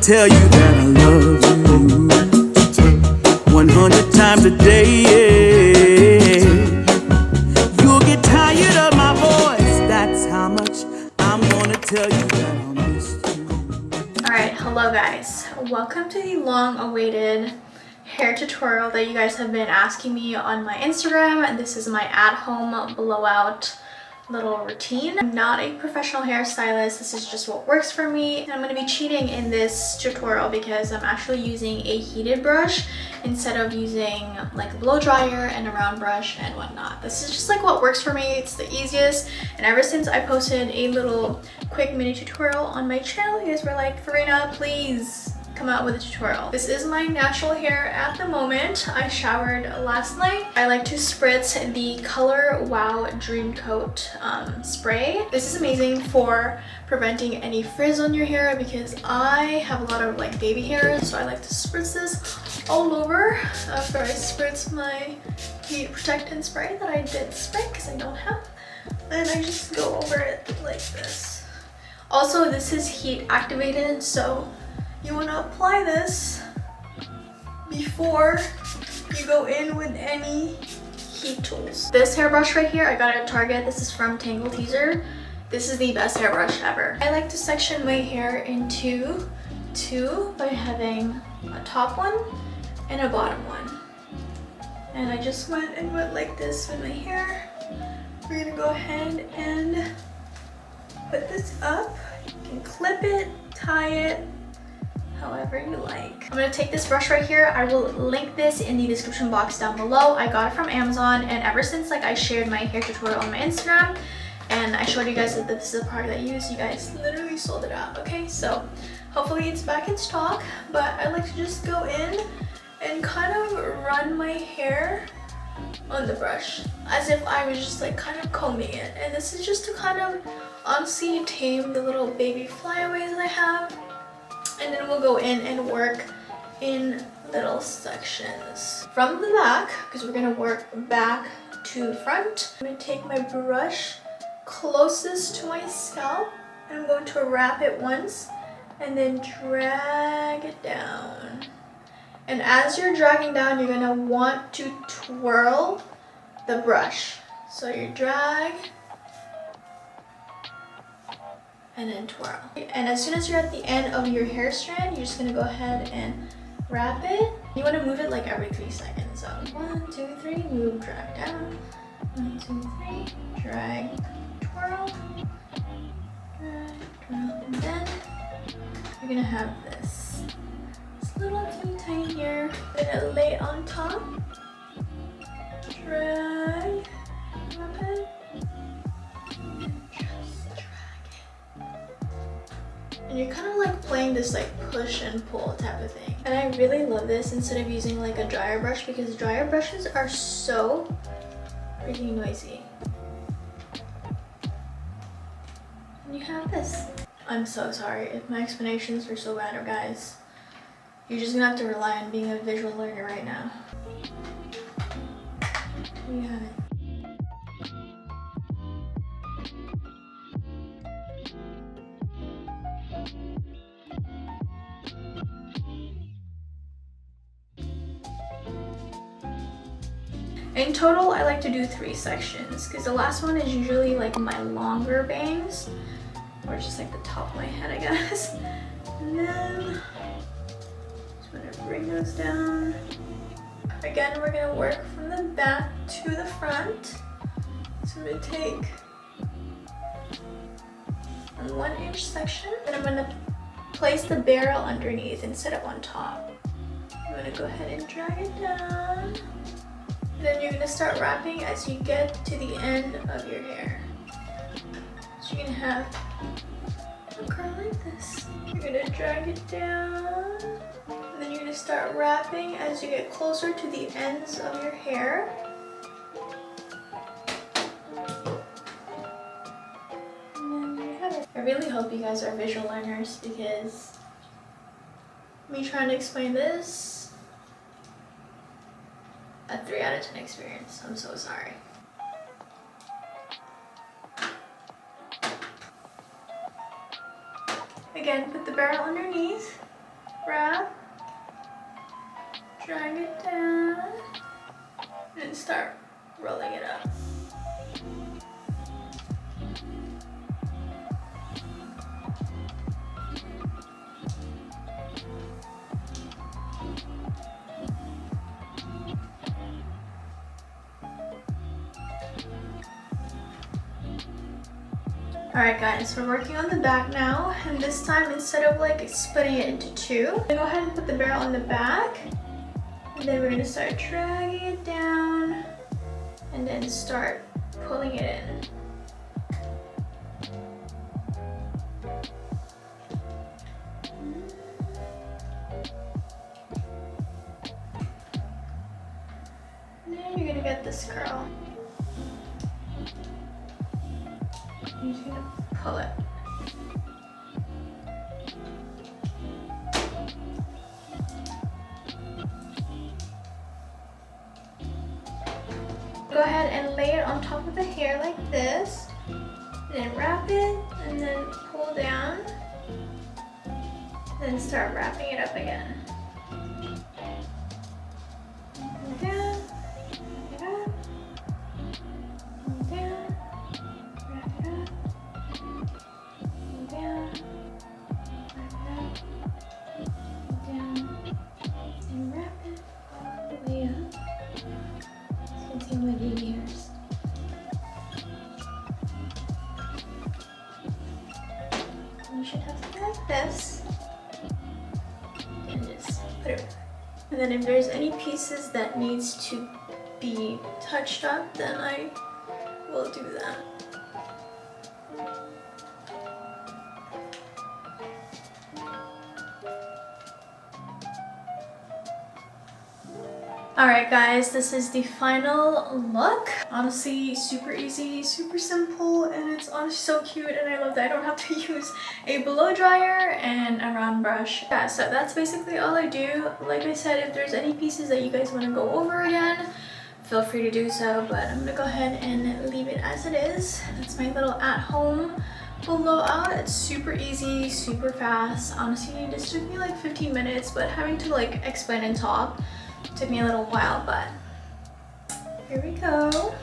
tell you that I love you 100 times a day, yeah. You'll get tired of my voice, that's how much I'm gonna tell you that I miss you. Alright, hello guys. Welcome to the long-awaited hair tutorial that you guys have been asking me on my Instagram. This is my at-home blowout little routine. I'm not a professional hairstylist. This is just what works for me. And I'm going to be cheating in this tutorial because I'm actually using a heated brush instead of using like a blow dryer and a round brush and whatnot. This is just like what works for me. It's the easiest. And ever since I posted a little quick mini tutorial on my channel, you guys were like, Farina, please come out with a tutorial. This is my natural hair at the moment. I showered last night. I like to spritz the Color Wow Dream Coat spray. This is amazing for preventing any frizz on your hair because I have a lot of like baby hair, so I like to spritz this all over after I spritz my heat protectant spray that I did spray because I don't have, and I just go over it like this. Also, this is heat activated, so you want to apply this before you go in with any heat tools. This hairbrush right here, I got it at Target. This is from Tangle Teezer. This is the best hairbrush ever. I like to section my hair into two by having a top one and a bottom one. And I just went and went like this with my hair. We're gonna go ahead and put this up. You can clip it, tie it, however you like. I'm gonna take this brush right here. I will link this in the description box down below. I got it from Amazon, and ever since like I shared my hair tutorial on my Instagram and I showed you guys that this is a product I use, you guys literally sold it out. Okay, so hopefully it's back in stock, but I like to just go in and kind of run my hair on the brush as if I was just like kind of combing it. And this is just to kind of honestly tame the little baby flyaways that I have. And then we'll go in and work in little sections. From the back, because we're gonna work back to front, I'm gonna take my brush closest to my scalp and I'm going to wrap it once and then drag it down. And as you're dragging down, you're gonna want to twirl the brush. So you drag and then twirl. And as soon as you're at the end of your hair strand, you're just gonna go ahead and wrap it. You wanna move it like every 3 seconds. So 1, 2, 3, move, drag down. 1, 2, 3, drag, twirl, drag, twirl. And then you're gonna have this little teeny tiny hair. I'm gonna lay it on top, drag, wrap it. And you're kind of like playing this like push and pull type of thing. And I really love this instead of using like a dryer brush because dryer brushes are so freaking noisy. And you have this. I'm so sorry if my explanations were so bad, guys. You're just gonna have to rely on being a visual learner right now. You have it. In total, I like to do 3 sections because the last one is usually like my longer bangs, or just like the top of my head, I guess. And then just gonna bring those down. Again, we're gonna work from the back to the front. So I'm gonna take a 1-inch section and I'm gonna place the barrel underneath instead of on top. I'm gonna go ahead and drag it down. Then you're gonna start wrapping as you get to the end of your hair. So you're gonna have a curl like this. You're gonna drag it down. And then you're gonna start wrapping as you get closer to the ends of your hair. And then there you have it. I really hope you guys are visual learners because me trying to explain this, a 3 out of 10 experience. I'm so sorry. Again, put the barrel underneath wrap, drag it down, and start rolling it up. Alright guys, we're working on the back now, and this time instead of like splitting it into two, I'm gonna go ahead and put the barrel on the back, and then we're gonna start dragging it down and then start pulling it in. And then you're gonna get this curl. You're just gonna pull it. Go ahead and lay it on top of the hair like this, and then wrap it, and then pull down, then start wrapping it up again. Pull down, wrap it up, pull down, wrap it up, pull down, wrap it up, pull down, and wrap it all the way up. See my baby hairs. You should have something like this, and just put it back. And then if there's any pieces that needs to be touched up, then I will do that. Alright guys, this is the final look. Honestly, super easy, super simple, and it's honestly so cute, and I love that I don't have to use a blow dryer and a round brush. Yeah, so that's basically all I do. Like I said, if there's any pieces that you guys want to go over again, feel free to do so, but I'm gonna go ahead and leave it as it is. That's my little at-home blowout. It's super easy, super fast. Honestly, this took me like 15 minutes, but having to like explain and talk took me a little while, but here we go.